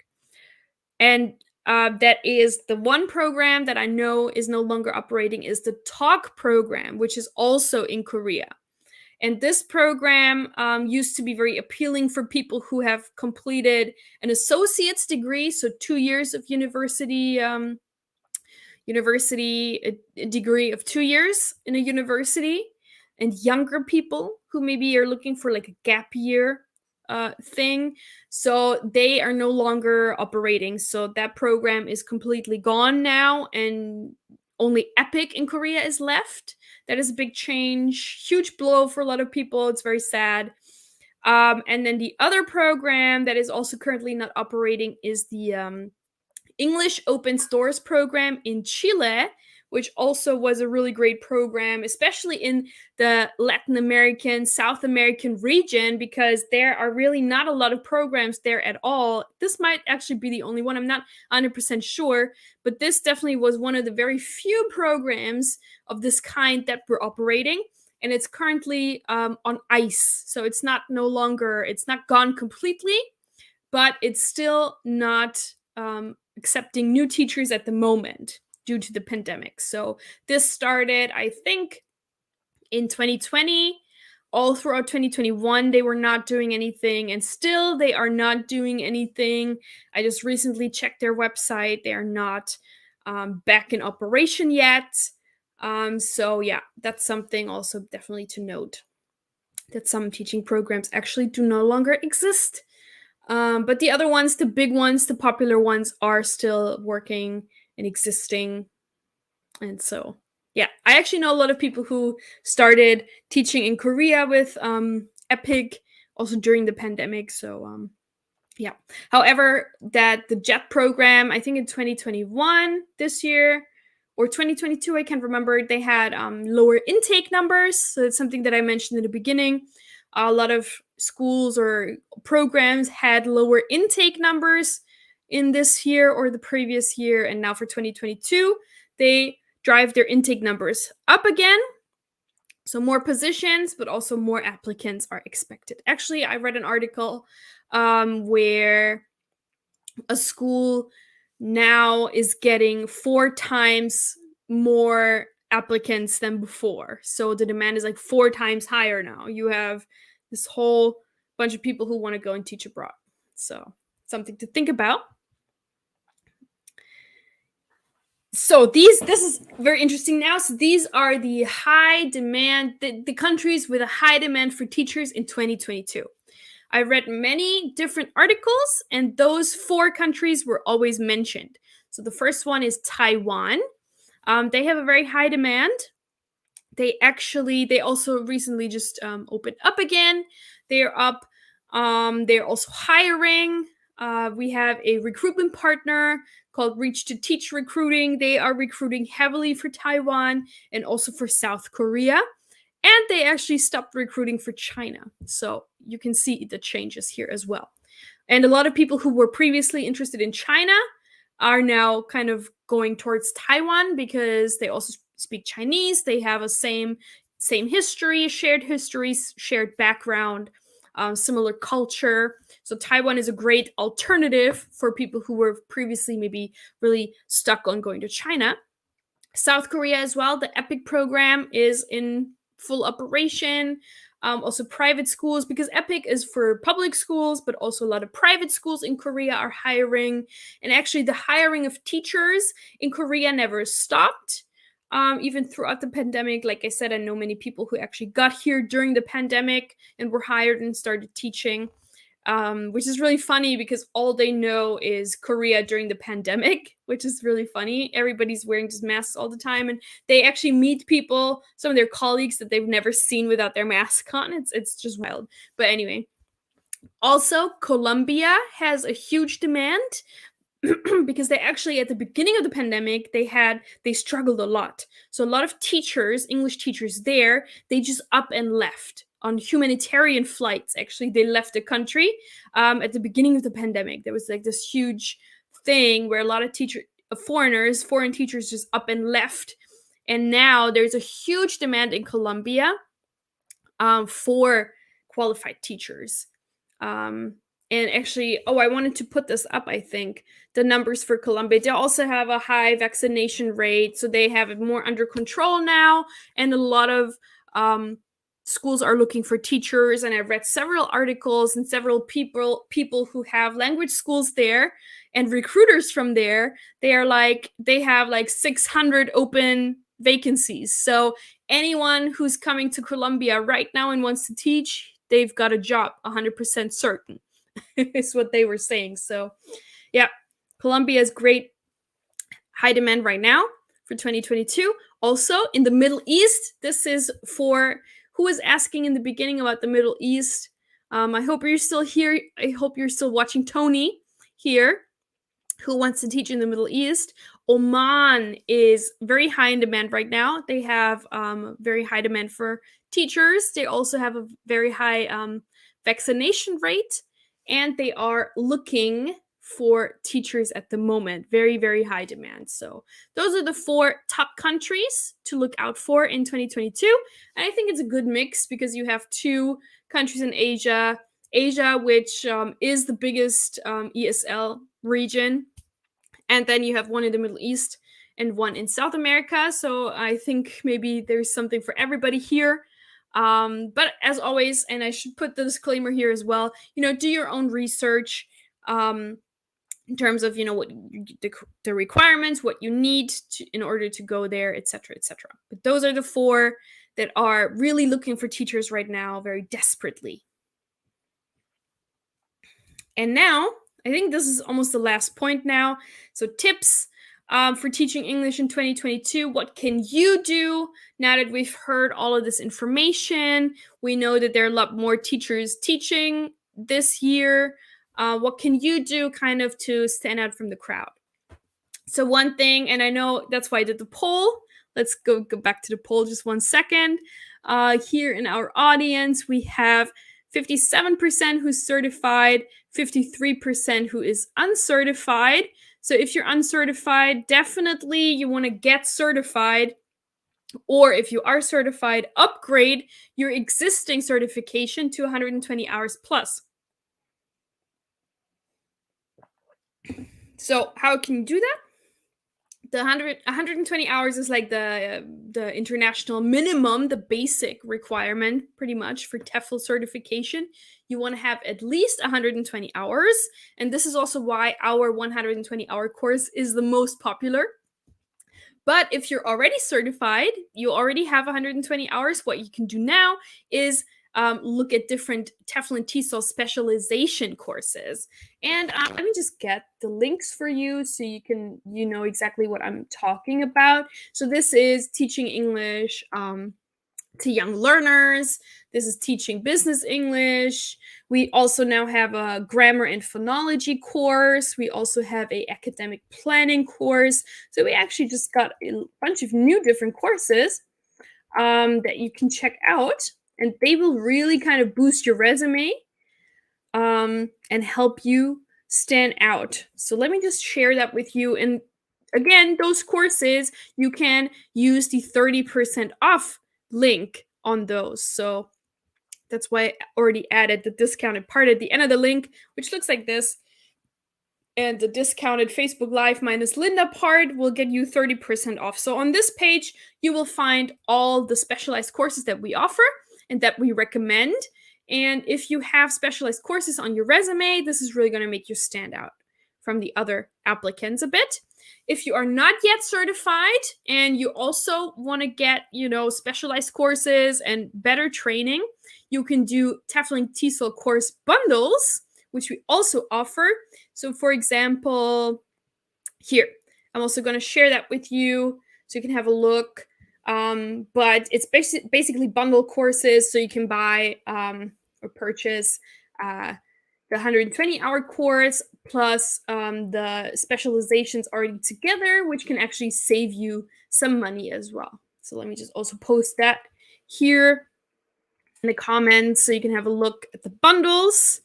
[SPEAKER 1] And that is the one program that I know is no longer operating is the Talk program, which is also in Korea. And this program used to be very appealing for people who have completed an associate's degree, so 2 years of university, a degree of 2 years in a university, and younger people who maybe are looking for like a gap year thing. So they are no longer operating. So that program is completely gone now, and only EPIC in Korea is left. That is a big change, huge blow for a lot of people. It's very sad. And then the other program that is also currently not operating is the English Open Stores program in Chile, which also was a really great program, especially in the Latin American, South American region, because there are really not a lot of programs there at all. This might actually be the only one. I'm not 100% sure, but this definitely was one of the very few programs of this kind that were operating. And it's currently on ice. So it's not gone completely, but it's still not accepting new teachers at the moment due to the pandemic. So this started, I think, in 2020. All throughout 2021, they were not doing anything, and still they are not doing anything. I just recently checked their website. They are not back in operation yet. So yeah, that's something also definitely to note, that some teaching programs actually do no longer exist. But the other ones, the big ones, the popular ones, are still working and existing. And so, yeah, I actually know a lot of people who started teaching in Korea with EPIC, also during the pandemic. So yeah. However, that the JET program, I think in 2021 this year or 2022, I can't remember, they had lower intake numbers. So it's something that I mentioned in the beginning. A lot of schools or programs had lower intake numbers in this year or the previous year. And now for 2022, they drive their intake numbers up again. So more positions, but also more applicants are expected. Actually, I read an article where a school now is getting 4 times more applicants than before. So the demand is like 4 times higher now. You have this whole bunch of people who want to go and teach abroad. So something to think about. So this is very interesting now. So these are the high demand, the countries with a high demand for teachers in 2022. I read many different articles, and those 4 countries were always mentioned. So the first one is Taiwan. They have a very high demand. They also recently just opened up again. They're up. They're also hiring. We have a recruitment partner called Reach to Teach Recruiting. They are recruiting heavily for Taiwan and also for South Korea. And they actually stopped recruiting for China. So you can see the changes here as well. And a lot of people who were previously interested in China are now kind of going towards Taiwan because they also speak Chinese. They have a same history, shared background, similar culture. So Taiwan is a great alternative for people who were previously maybe really stuck on going to China. South Korea as well. The EPIC program is in full operation. Also private schools, because EPIC is for public schools, but also a lot of private schools in Korea are hiring. And actually the hiring of teachers in Korea never stopped. Even throughout the pandemic. Like I said, I know many people who actually got here during the pandemic and were hired and started teaching. Which is really funny because all they know is Korea during the pandemic, which is really funny. Everybody's wearing just masks all the time, and they actually meet people, some of their colleagues that they've never seen without their mask on. It's just wild. But anyway, also Colombia has a huge demand because they actually at the beginning of the pandemic they struggled a lot. So a lot of teachers, English teachers there, they just up and left on humanitarian flights. Actually, they left the country at the beginning of the pandemic. There was like this huge thing where a lot of foreign teachers just up and left. And now there's a huge demand in Colombia for qualified teachers. And actually, I wanted to put this up, I think, the numbers for Colombia. They also have a high vaccination rate, so they have it more under control now. And a lot of schools are looking for teachers. And I've read several articles and several people who have language schools there and recruiters from there. They have like 600 open vacancies. So anyone who's coming to Colombia right now and wants to teach, they've got a job, 100% certain. Is what they were saying. So yeah, Colombia is great, high demand right now for 2022. Also in the Middle East, this is for who was asking in the beginning about the Middle East. I hope you're still here. I hope you're still watching Tony here, who wants to teach in the Middle East. Oman is very high in demand right now. They have very high demand for teachers. They also have a very high vaccination rate, and they are looking for teachers at the moment. Very, very high demand. So those are the 4 top countries to look out for in 2022. And I think it's a good mix because you have 2 countries in Asia, which is the biggest ESL region. And then you have one in the Middle East and one in South America. So I think maybe there's something for everybody here. But as always, and I should put the disclaimer here as well, do your own research in terms of, what the requirements, what you need in order to go there, etc., etc. But those are the 4 that are really looking for teachers right now very desperately. And now, I think this is almost the last point now. So tips. for teaching English in 2022. What can you do now that we've heard all of this information? We know that there are a lot more teachers teaching this year. What can you do kind of to stand out from the crowd? So one thing, and I know that's why I did the poll. Let's go back to the poll just 1 second. Here in our audience, we have 57% who's certified, 53% who is uncertified. So if you're uncertified, definitely you want to get certified. Or if you are certified, upgrade your existing certification to 120 hours plus. So how can you do that? The 120 hours is like the international minimum, the basic requirement pretty much for TEFL certification. You want to have at least 120 hours, and this is also why our 120-hour course is the most popular. But if you're already certified, you already have 120 hours, what you can do now is look at different TEFL and TESOL specialization courses. And let me just get the links for you so you know exactly what I'm talking about. So this is teaching English to young learners. This is teaching business English. We also now have a grammar and phonology course. We also have a academic planning course. So we actually just got a bunch of new different courses that you can check out, and they will really kind of boost your resume and help you stand out. So let me just share that with you. And again, those courses, you can use the 30% off link on those. So that's why I already added the discounted part at the end of the link, which looks like this. And the discounted Facebook Live minus Linda part will get you 30% off. So on this page, you will find all the specialized courses that we offer and that we recommend. And if you have specialized courses on your resume, this is really going to make you stand out from the other applicants a bit. If you are not yet certified and you also want to get, specialized courses and better training, you can do TEFL and TESOL course bundles, which we also offer. So for example, here, I'm also going to share that with you so you can have a look. But it's basically bundle courses, so you can buy or purchase the 120-hour course plus the specializations already together, which can actually save you some money as well. So let me just also post that here in the comments so you can have a look at the bundles.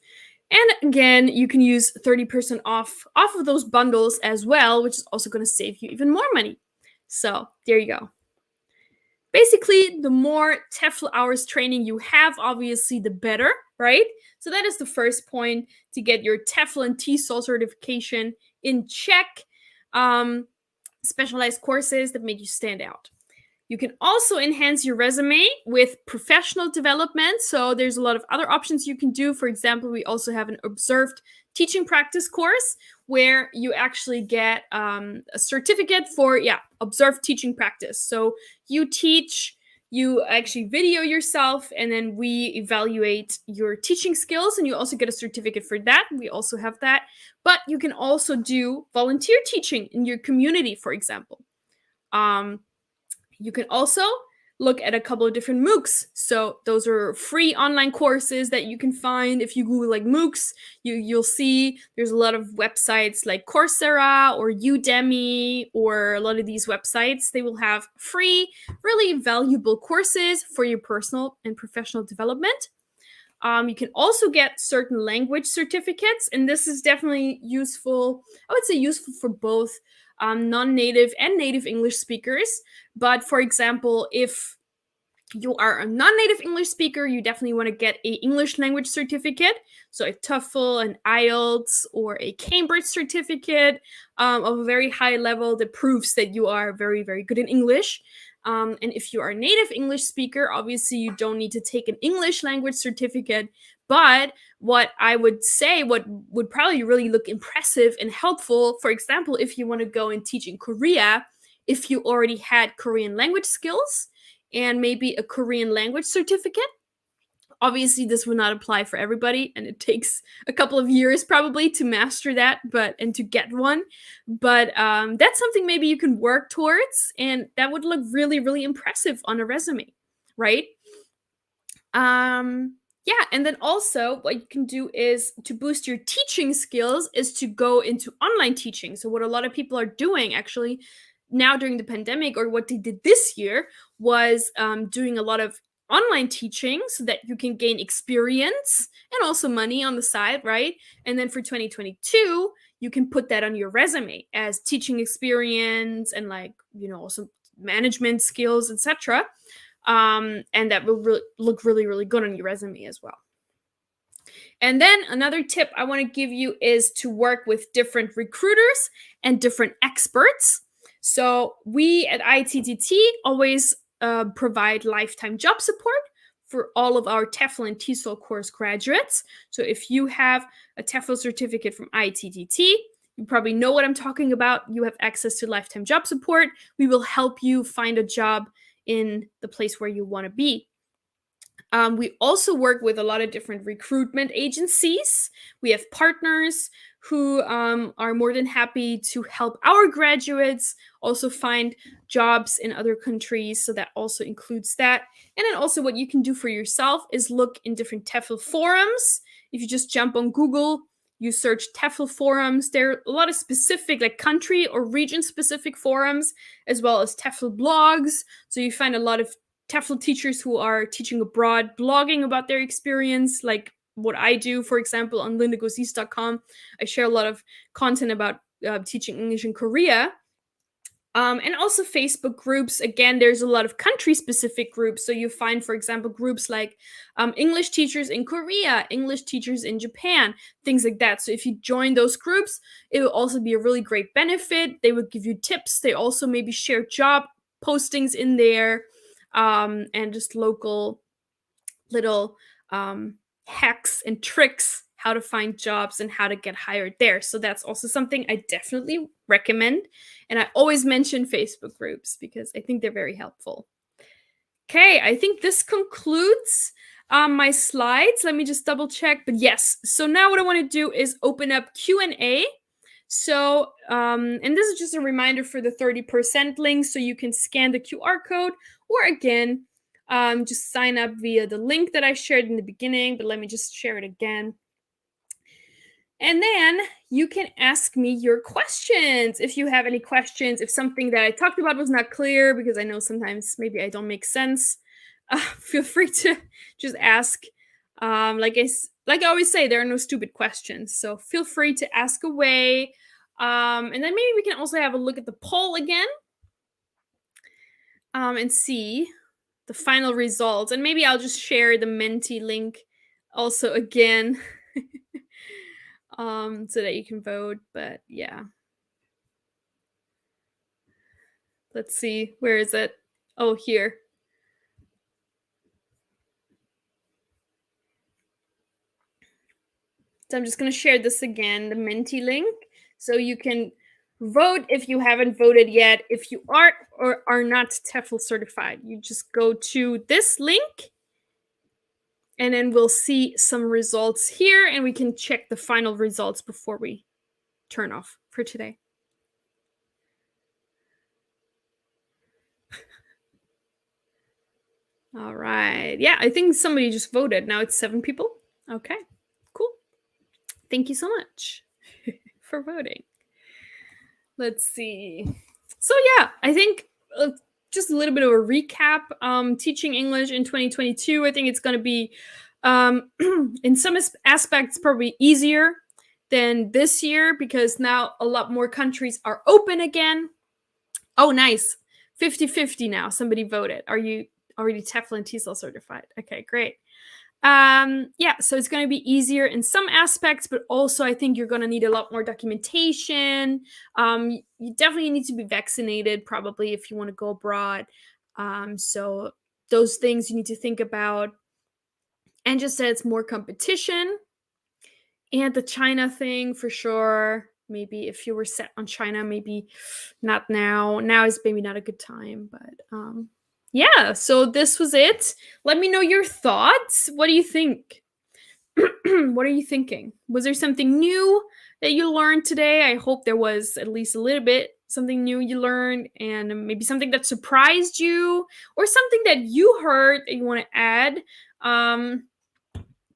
[SPEAKER 1] And again, you can use 30% off of those bundles as well, which is also going to save you even more money. So there you go. Basically, the more TEFL hours training you have, obviously, the better, right? So that is the first point to get your TEFL and TESOL certification in check. Specialized courses that make you stand out. You can also enhance your resume with professional development. So there's a lot of other options you can do. For example, we also have an observed teaching practice course where you actually get a certificate for, observed teaching practice. So you teach, you actually video yourself, and then we evaluate your teaching skills, and you also get a certificate for that. We also have that. But you can also do volunteer teaching in your community, for example. You can also look at a couple of different MOOCs. So those are free online courses that you can find. If you Google like MOOCs, you'll see there's a lot of websites like Coursera or Udemy or a lot of these websites. They will have free, really valuable courses for your personal and professional development. You can also get certain language certificates, and this is definitely useful. I would say useful for both non-native and native English speakers. But for example, if you are a non-native English speaker, you definitely want to get an English language certificate. So a TEFL, an IELTS, or a Cambridge certificate of a very high level that proves that you are very, very good in English. And if you are a native English speaker, obviously you don't need to take an English language certificate. But what I would say, what would probably really look impressive and helpful, for example, if you want to go and teach in Korea, if you already had Korean language skills and maybe a Korean language certificate, Obviously, this will not apply for everybody, and it takes a couple of years probably to master that, and to get one. But that's something maybe you can work towards, and that would look really, really impressive on a resume, right? Yeah, and then also what you can do is to boost your teaching skills is to go into online teaching. So what a lot of people are doing actually now during the pandemic, or what they did this year, was doing a lot of online teaching so that you can gain experience and also money on the side, right? And then for 2022, you can put that on your resume as teaching experience and, like, also management skills, etc. And that will look really, really good on your resume as well. And then another tip I want to give you is to work with different recruiters and different experts. So we at ITTT always provide lifetime job support for all of our TEFL and TESOL course graduates. So if you have a TEFL certificate from ITTT, you probably know what I'm talking about. You have access to lifetime job support. We will help you find a job in the place where you want to be. We also work with a lot of different recruitment agencies. We have partners who are more than happy to help our graduates also find jobs in other countries. So that also includes that. And then also what you can do for yourself is look in different TEFL forums. If you just jump on Google, you search TEFL forums. There are a lot of specific, like, country or region specific forums, as well as TEFL blogs. So you find a lot of TEFL teachers who are teaching abroad blogging about their experience, like what I do, for example, on lindagosis.com. I share a lot of content about teaching English in Korea. And also Facebook groups. Again, there's a lot of country-specific groups. So you find, for example, groups like English teachers in Korea, English teachers in Japan, things like that. So if you join those groups, it will also be a really great benefit. They will give you tips. They also maybe share job postings in there, and just local little hacks and tricks how to find jobs and how to get hired there. So that's also something I definitely recommend. And I always mention Facebook groups because I think they're very helpful. Okay, I think this concludes my slides. Let me just double check. But yes, so now what I want to do is open up Q&A. So, and this is just a reminder for the 30% link, so you can scan the QR code, or again, just sign up via the link that I shared in the beginning, but let me just share it again. And then you can ask me your questions if you have any questions. If something that I talked about was not clear, because I know sometimes maybe I don't make sense, feel free to just ask. Like I always say, there are no stupid questions. So feel free to ask away. And then maybe we can also have a look at the poll again, and see the final results. And maybe I'll just share the Menti link also again. So that you can vote. But yeah, let's see, where is it? Oh, here. So I'm just going to share this again, the Menti link, so you can vote if you haven't voted yet. If you are or are not TEFL certified, you just go to this link, and then we'll see some results here, and we can check the final results before we turn off for today. All right. Yeah, I think somebody just voted. Now it's 7 people. Okay, cool. Thank you so much for voting. Let's see. So yeah, I think just a little bit of a recap. Teaching English in 2022, I think it's going to be, in some aspects, probably easier than this year, because now a lot more countries are open again. Oh, nice. 50-50 now. Somebody voted. Are you already TEFL and TESOL certified? Okay, great. Yeah, so it's going to be easier in some aspects, but also I think you're going to need a lot more documentation. You definitely need to be vaccinated, probably, if you want to go abroad. So those things you need to think about. And just that it's more competition. And the China thing, for sure. Maybe if you were set on China, maybe not now. Now is maybe not a good time, but Yeah, so this was it. Let me know your thoughts. What do you think? What are you thinking? Was there something new that you learned today? I hope there was at least a little bit something new you learned, and maybe something that surprised you, or something that you heard that you want to add. Um,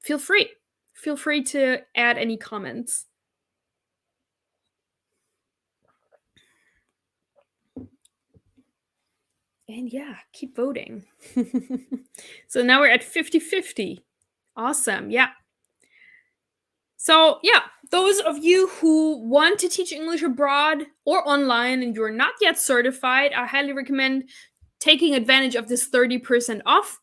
[SPEAKER 1] feel free. Feel free to add any comments. And yeah, keep voting. So now we're at 50-50. Awesome. Yeah. So, yeah, those of you who want to teach English abroad or online and you're not yet certified, I highly recommend taking advantage of this 30% off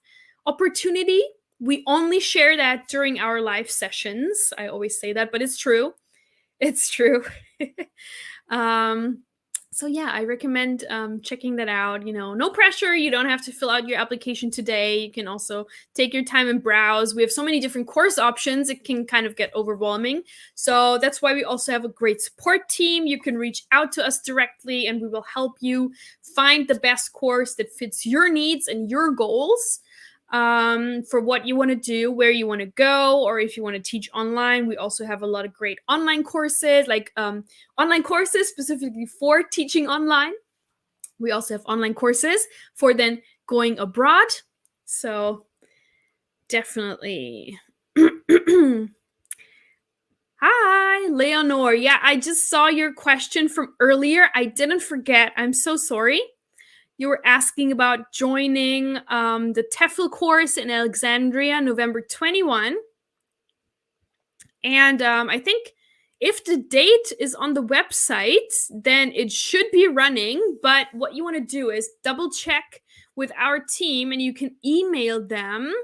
[SPEAKER 1] opportunity. We only share that during our live sessions. I always say that, but it's true. It's true. um, so yeah, I recommend checking that out. No pressure. You don't have to fill out your application today. You can also take your time and browse. We have so many different course options. It can kind of get overwhelming. So that's why we also have a great support team. You can reach out to us directly, and we will help you find the best course that fits your needs and your goals. For what you want to do, where you want to go, or if you want to teach online. We also have a lot of great online courses, like online courses specifically for teaching online. We also have online courses for then going abroad. So definitely. Hi, Leonore. Yeah, I just saw your question from earlier. I didn't forget. I'm so sorry. You were asking about joining the TEFL course in Alexandria, November 21. And I think if the date is on the website, then it should be running. But what you want to do is double check with our team, and you can email them.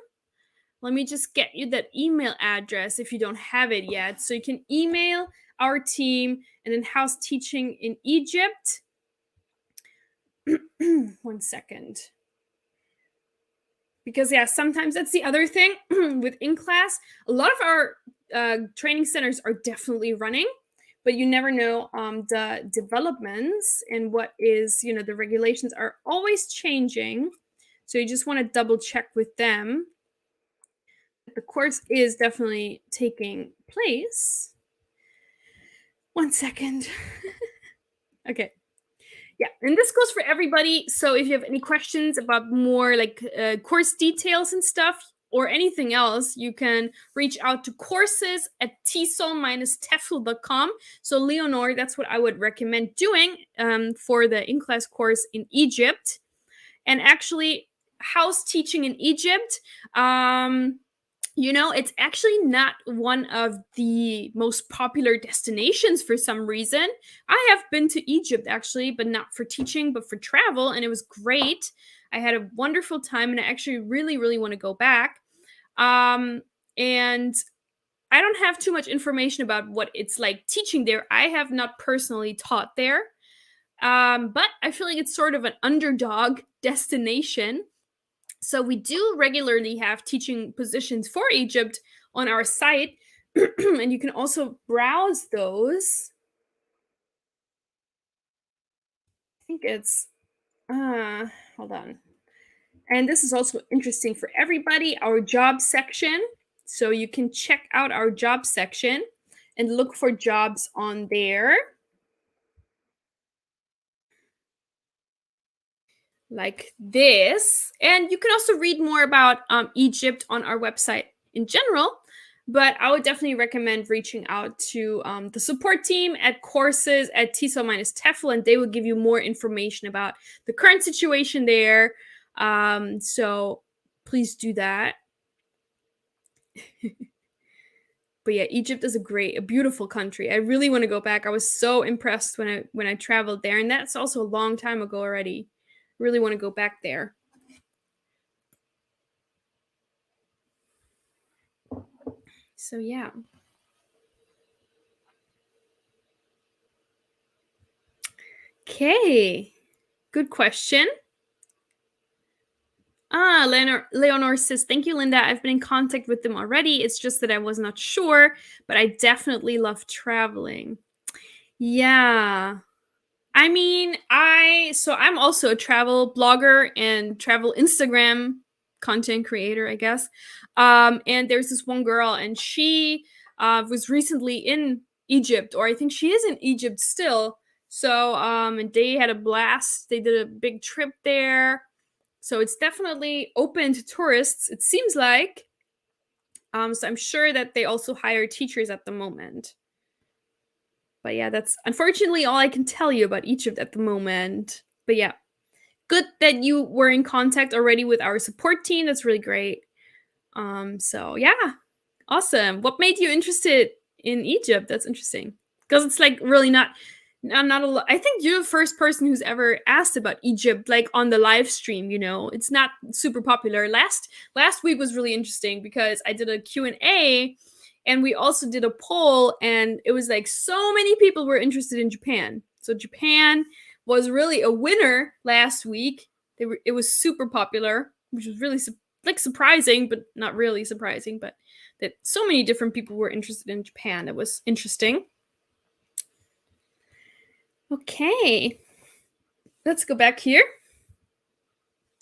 [SPEAKER 1] Let me just get you that email address if you don't have it yet. So you can email our team and then House Teaching in Egypt. One second. Because yeah, sometimes that's the other thing with in class. A lot of our training centers are definitely running, but you never know the developments and what is, the regulations are always changing. So you just want to double check with them. The course is definitely taking place. One second. Okay. Yeah, and this goes for everybody. So if you have any questions about more like course details and stuff or anything else, you can reach out to courses at tsol-tefl.com. So Leonore, that's what I would recommend doing for the in-class course in Egypt. And actually, house teaching in Egypt, it's actually not one of the most popular destinations for some reason. I have been to Egypt actually, but not for teaching, but for travel, and it was great. I had a wonderful time, and I actually really, really want to go back. And I don't have too much information about what it's like teaching there. I have not personally taught there, but I feel like it's sort of an underdog destination. So we do regularly have teaching positions for Egypt on our site, and you can also browse those. I think it's hold on. And this is also interesting for everybody, our job section. So you can check out our job section and look for jobs on there. Like this. And you can also read more about Egypt on our website in general. But I would definitely recommend reaching out to the support team at courses at TESOL-TEFL, and they will give you more information about the current situation there. So please do that. But yeah, Egypt is a beautiful country. I really want to go back. I was so impressed when I traveled there, and that's also a long time ago already. Really want to go back there. So yeah. Okay. Good question. Leonore says, thank you, Linda. I've been in contact with them already. It's just that I was not sure, but I definitely love traveling. Yeah. I mean, I'm also a travel blogger and travel Instagram content creator, I guess. And there's this one girl, and she was recently in Egypt, or I think she is in Egypt still. So, and they had a blast. They did a big trip there. So it's definitely open to tourists, it seems like. So I'm sure that they also hire teachers at the moment. But yeah, that's unfortunately all I can tell you about Egypt at the moment. But yeah, good that you were in contact already with our support team. That's really great. So yeah, awesome. What made you interested in Egypt? That's interesting because it's like really not a lot. I think you're the first person who's ever asked about Egypt, like on the live stream. It's not super popular. Last week was really interesting because I did a Q&A, and we also did a poll, and it was like so many people were interested in Japan. So Japan was really a winner last week. It was super popular, which was really surprising, but not really surprising. But that so many different people were interested in Japan. It was interesting. Okay, let's go back here.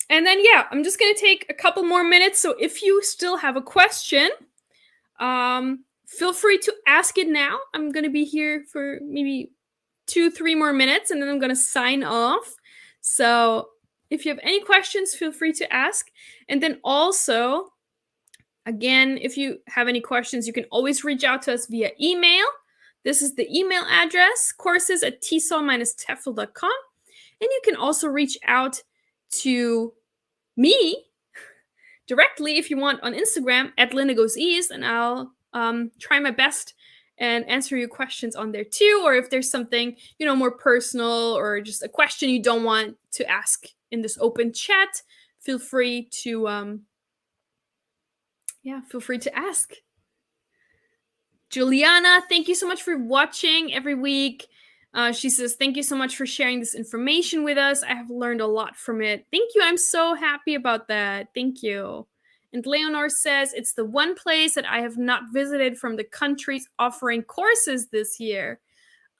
[SPEAKER 1] And then, yeah, I'm just going to take a couple more minutes. So if you still have a question, feel free to ask it now. I'm going to be here for maybe 2-3 more minutes, and then I'm going to sign off. So if you have any questions, feel free to ask. And then also, again, if you have any questions, you can always reach out to us via email. This is the email address, courses@tsol-tefl.com. And you can also reach out to me directly if you want on Instagram @LindaGoesEast, and I'll try my best and answer your questions on there too. Or if there's something more personal, or just a question you don't want to ask in this open chat, feel free to ask. Juliana, thank you so much for watching every week. She says, thank you so much for sharing this information with us. I have learned a lot from it. Thank you. I'm so happy about that. Thank you. And Leonor says, it's the one place that I have not visited from the countries offering courses this year.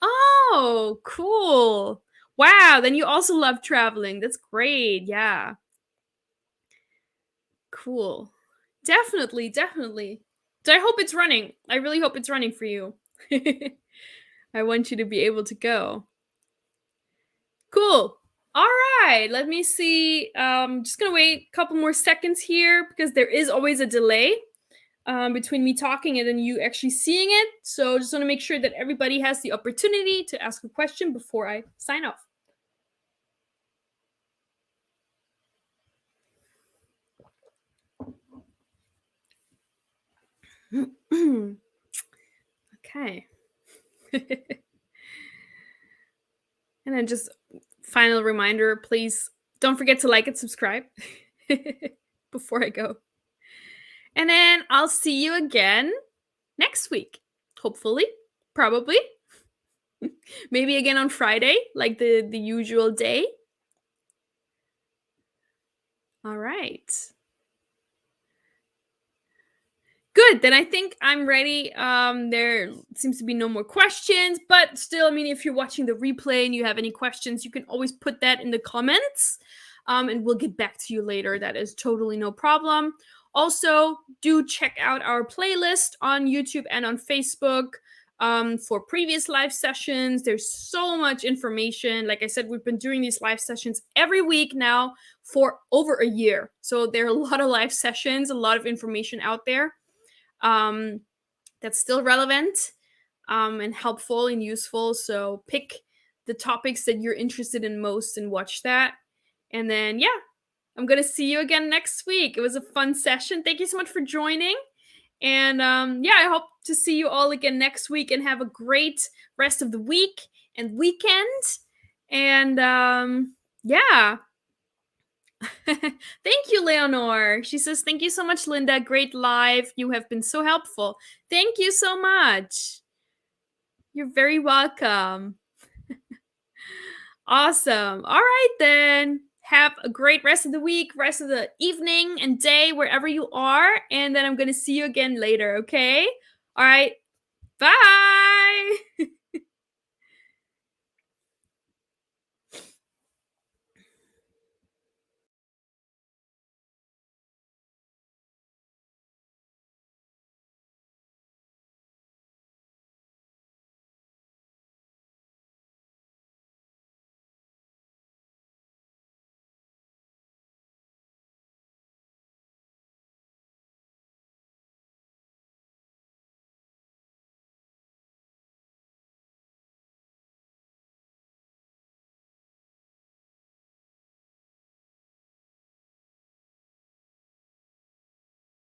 [SPEAKER 1] Oh, cool. Wow. Then you also love traveling. That's great. Yeah. Cool. Definitely. So I hope it's running. I really hope it's running for you. I want you to be able to go. Cool. All right. Let me see. Just going to wait a couple more seconds here because there is always a delay between me talking and then you actually seeing it. So just want to make sure that everybody has the opportunity to ask a question before I sign off. Okay. And then just final reminder, please don't forget to like and subscribe before I go. And then I'll see you again next week. Hopefully. Probably. Maybe again on Friday, like the usual day. All right. Good. Then I think I'm ready. There seems to be no more questions, but still, I mean, if you're watching the replay and you have any questions, you can always put that in the comments, and we'll get back to you later. That is totally no problem. Also, do check out our playlist on YouTube and on Facebook for previous live sessions. There's so much information. Like I said, we've been doing these live sessions every week now for over a year. So there are a lot of live sessions, a lot of information out there that's still relevant and helpful and useful. So pick the topics that you're interested in most and watch that. And then, yeah, I'm going to see you again next week. It was a fun session. Thank you so much for joining. And yeah, I hope to see you all again next week and have a great rest of the week and weekend. And yeah. Thank you, Leonor. She says, thank you so much, Linda. Great live. You have been so helpful. Thank you so much. You're very welcome. Awesome. All right, then. Have a great rest of the week, rest of the evening and day, wherever you are. And then I'm going to see you again later, okay? All right. Bye.